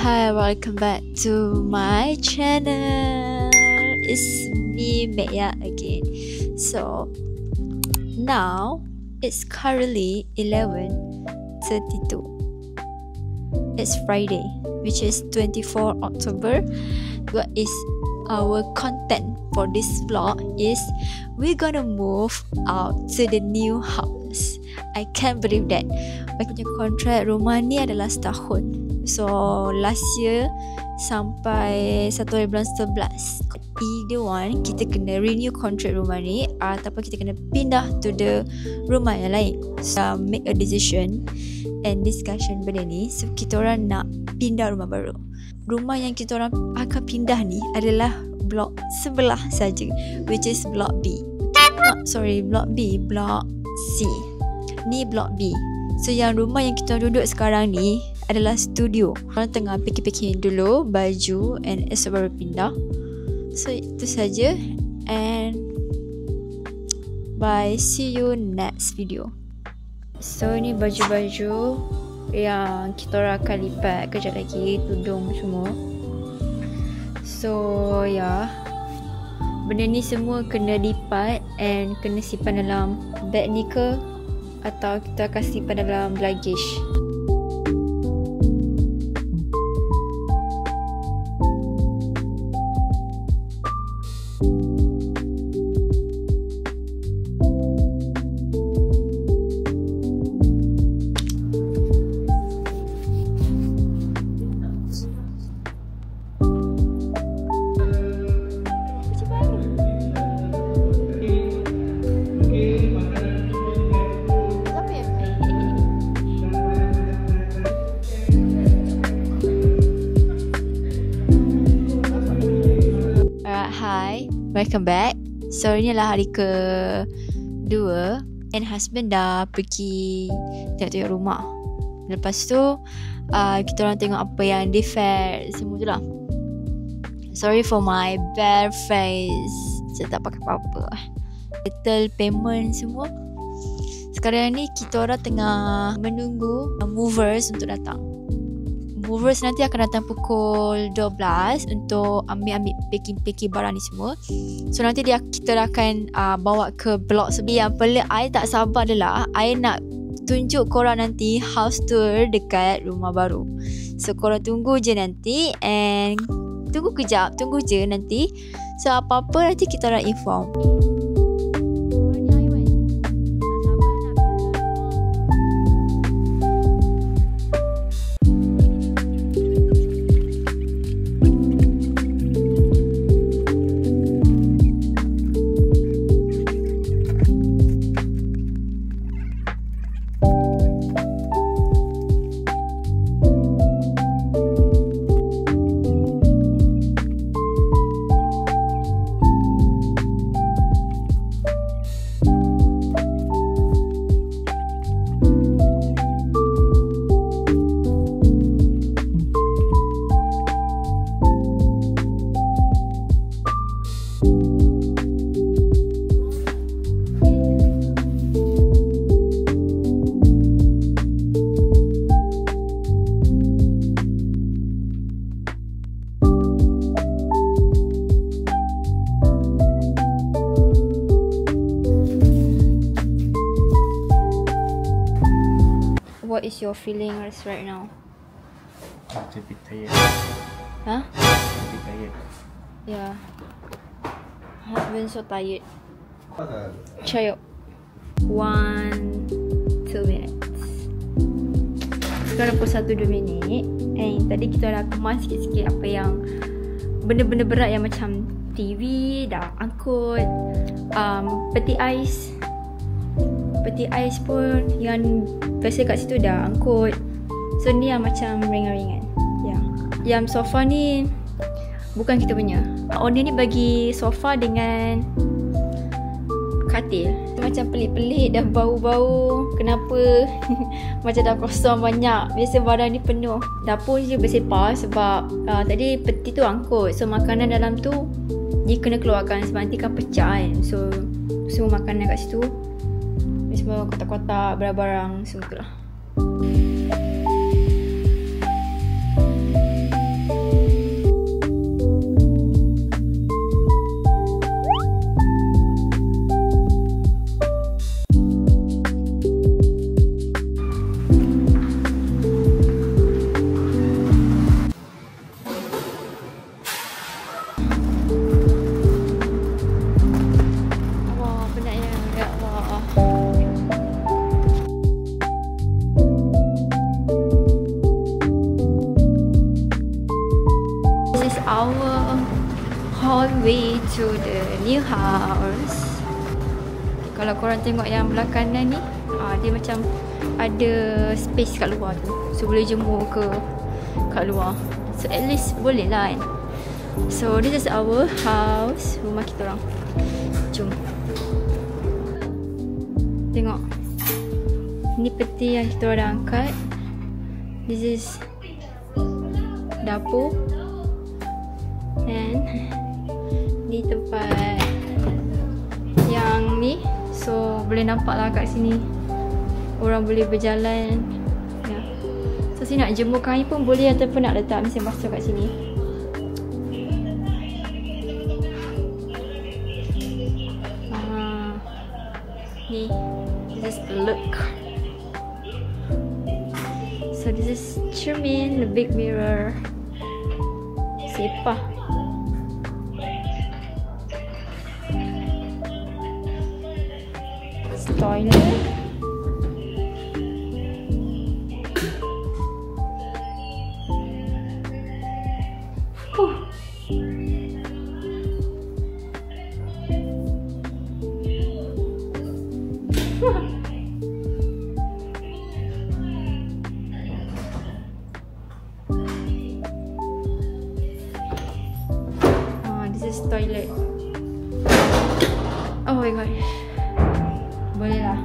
Hi, welcome back to my channel. It's me, Maya again. So now it's currently 11:32. It's Friday, which is 24 October. What is our content for this vlog is we're gonna move out to the new house. I can't believe that. Aku punya kontrak rumah ni adalah setahun. So last year sampai 1 bulan 11. Either one, kita kena renew kontrak rumah ni ataupun kita kena pindah to the rumah yang lain. So make a decision and discussion benda ni. So kita orang nak pindah rumah baru. Rumah yang kita orang akan pindah ni adalah blok sebelah saja, which is block B. Block B, block C. Ni block B. So yang rumah yang kita duduk sekarang ni adalah studio. Orang tengah packing dulu baju and esok baru pindah. So itu saja and bye, see you next video. So ni baju-baju yang kita orang akan lipat kejap lagi, tudung semua. So ya, benda ni semua kena lipat and kena simpan dalam bag ni ke atau kita akan simpan dalam luggage. Welcome back. So inilah hari ke-2 and husband dah pergi tengok-tengok rumah. Lepas tu kita orang tengok apa yang defect semua tu lah. Sorry for my bare face, saya tak pakai apa-apa. Settle payment semua. Sekarang ni kita orang tengah menunggu movers untuk datang. Movers nanti akan datang pukul 12 untuk ambil packing barang ni semua. So nanti kita akan bawa ke blok sebelah. Yang pelik I tak sabar adalah I nak tunjuk korang nanti house tour dekat rumah baru. So korang tunggu je nanti and tunggu je nanti. So apa-apa nanti kita orang inform. What is your feeling right now? A bit tired. Huh? A bit tired. Yeah. Husband so tired. Chayok. 1-2 minutes. Sekarang pukul 1-2 minit. And tadi kita dah kemas sikit-sikit apa yang benda-benda berat yang macam TV dah angkut, peti ais. Peti ais pun yang biasa kat situ dah angkut. So ni yang macam ringan-ringan. Yang sofa ni bukan kita punya. Owner ni bagi sofa dengan katil. Macam pelik-pelik, dah bau-bau. Kenapa? Macam dah kosong banyak. Biasa barang ni penuh. Dapur je bersepah sebab tadi peti tu angkut. So makanan dalam tu dia kena keluarkan sebab nanti kan pecah kan. So semua makanan kat situ, semua kotak-kotak, barang-barang semua tu lah. on way to the new house. Kalau korang tengok yang belah kanan ni, dia macam ada space kat luar tu, so boleh jemur kat luar. So at least boleh lah kan. So this is our house, rumah kita orang. Jom tengok. Ni peti yang kita orang angkat. This is dapur. And ni tempat yang ni. So boleh nampak lah kat sini orang boleh berjalan ya. So sini nak jemur kain pun boleh, ataupun nak letak mesin basuh kat sini. Ni, this is the look. So this is cermin, the big mirror. Sepah. Toilet. This is toilet. Oh my god. Boleh lah.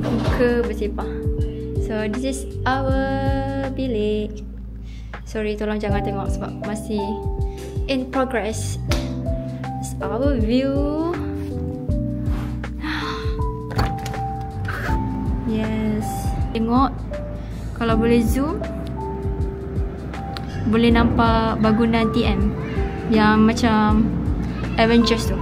Muka bersepah. So this is our bilik. Sorry, tolong jangan tengok sebab masih in progress. This is our view. Yes. Tengok, kalau boleh zoom, boleh nampak bangunan TM yang macam Avengers tu.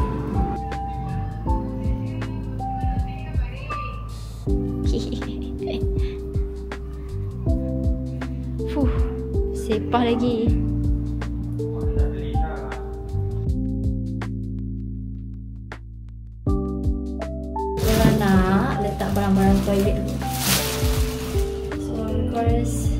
Sepah lagi. Kalau nak letak barang-barang toilet tu, so of course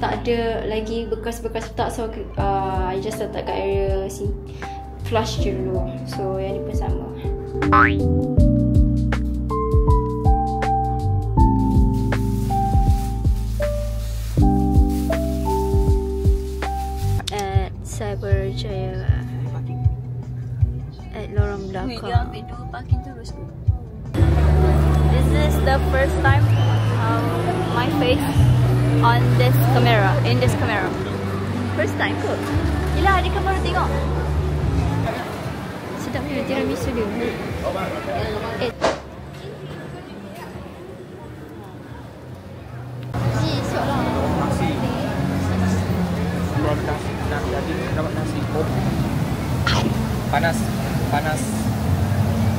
tak ada lagi bekas-bekas letak, so I just letak kat area sini, flush je dulu. So yang ni pun sama. At Cyberjaya, at Lorong Belakang. Parking terus. This is the first time my face on this camera, in this camera. First time ke? Yelah, adik kan baru tengok. Sedap ni tiramisu dia. Siap lah. Nasi. Kalau nasi, dapat nasi. Panas. Panas.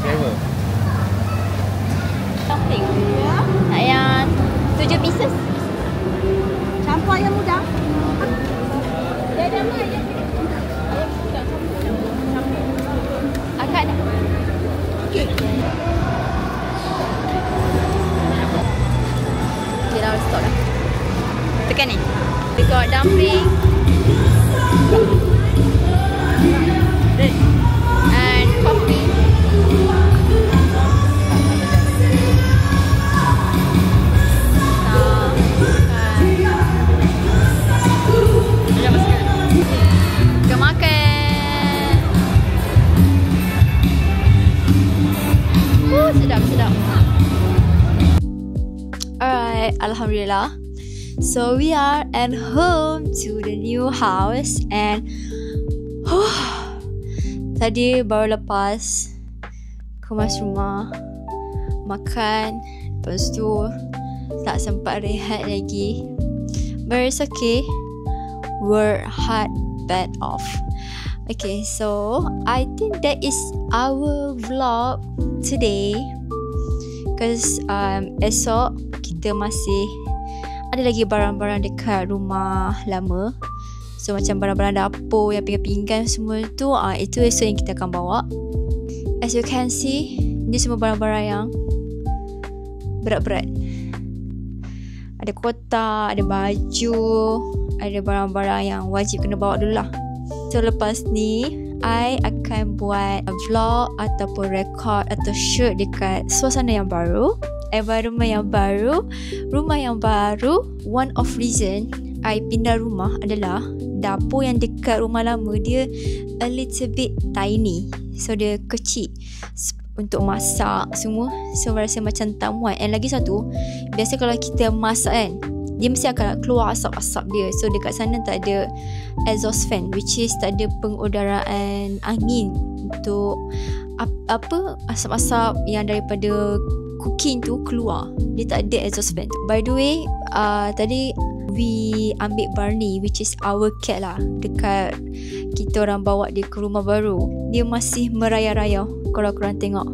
Flavor. Topping. Nak yang 7 pieces. Campur ayam muda. Dia ada apa ayam muda? Campur. Akak dah. Okey. Okay, dah stop dah. Tekan ni. Dekat dumpling. And coffee. Sedap. Alright, alhamdulillah. So we are at home to the new house, and tadi baru lepas kemas rumah, makan, lepas tu tak sempat rehat lagi. But it's okay, work hard, bad off. Okay, so I think that is our vlog today, because esok kita masih ada lagi barang-barang dekat rumah lama. So macam barang-barang dapur yang pinggan-pinggan semua tu, itu esok yang kita akan bawa. As you can see, ni semua barang-barang yang berat-berat. Ada kotak, ada baju, ada barang-barang yang wajib kena bawa dulu lah. So lepas ni I akan buat vlog ataupun record atau shoot dekat suasana yang baru, environment yang baru, rumah yang baru. One of reason I pindah rumah adalah dapur yang dekat rumah lama dia a little bit tiny. So dia kecil untuk masak semua. So rasa macam tak muat. And lagi satu, biasa kalau kita masak kan, dia mesti akan keluar asap-asap dia. So dekat sana tak ada exhaust fan, which is tak ada pengudaraan angin untuk asap-asap yang daripada cooking tu keluar. Dia tak ada exhaust fan. By the way, tadi we ambil Barney, which is our cat lah, dekat kita orang bawa dia ke rumah baru. Dia masih merayau-rayau. Kalau korang tengok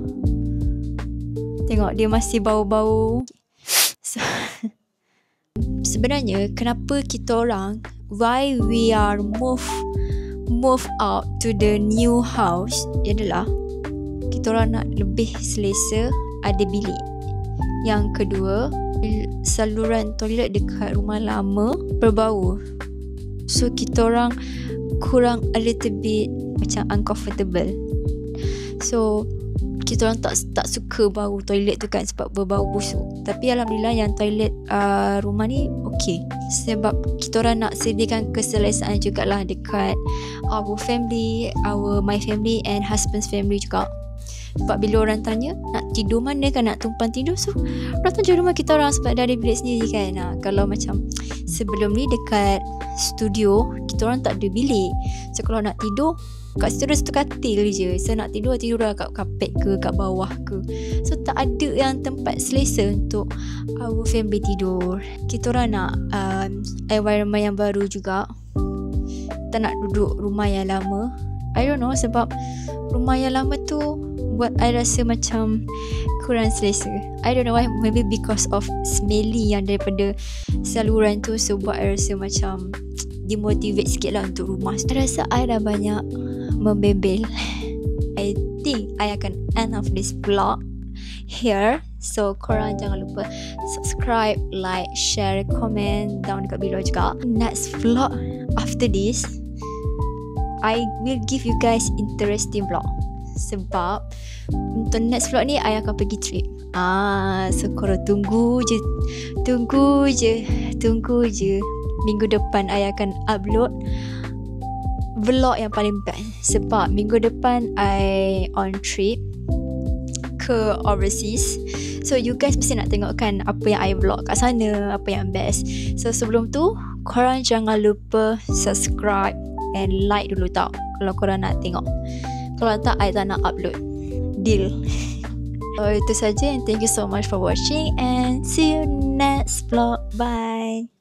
dia masih bau-bau. So, sebenarnya kenapa kita orang, why we are move out to the new house, adalah kita orang nak lebih selesa ada bilik. Yang kedua, saluran toilet dekat rumah lama berbau. So kita orang kurang a little bit macam uncomfortable. So kita orang tak suka bau toilet tu kan, sebab berbau busuk. Tapi alhamdulillah yang toilet rumah ni okey, sebab kita orang nak sediakan keselesaan jugalah dekat our family, my family and husband's family juga. Sebab bila orang tanya nak tidur mana kan, nak tumpang tidur, so orang tunjuk rumah kita orang sebab dah ada bilik sendiri kan. Kalau macam sebelum ni dekat studio, kita orang tak ada bilik. So kalau nak tidur kat situ ada satu katil je. So nak tidur lah kat kapet ke, kat bawah ke. So tak ada yang tempat selesa untuk our family tidur. Kita orang nak environment yang baru juga. Tak nak duduk rumah yang lama. I don't know, sebab rumah yang lama tu buat I rasa macam kurang selesa. I don't know why, maybe because of smelly yang daripada saluran tu. So buat I rasa macam demotivate sikit lah untuk rumah. I rasa I dah banyak membebel. I think I akan end of this vlog here. So korang jangan lupa subscribe, like, share, comment down dekat below juga. Next vlog after this, I will give you guys interesting vlog. Sebab untuk next vlog ni I akan pergi trip. So korang tunggu je. Minggu depan I akan upload vlog yang paling best. Sebab minggu depan I on trip ke overseas. So you guys mesti nak tengok kan apa yang I vlog kat sana, apa yang best. So sebelum tu, korang jangan lupa subscribe and like dulu tau, kalau korang nak tengok. Kalau tak, I tak nak upload. Deal. So itu saja, and thank you so much for watching and see you next vlog. Bye.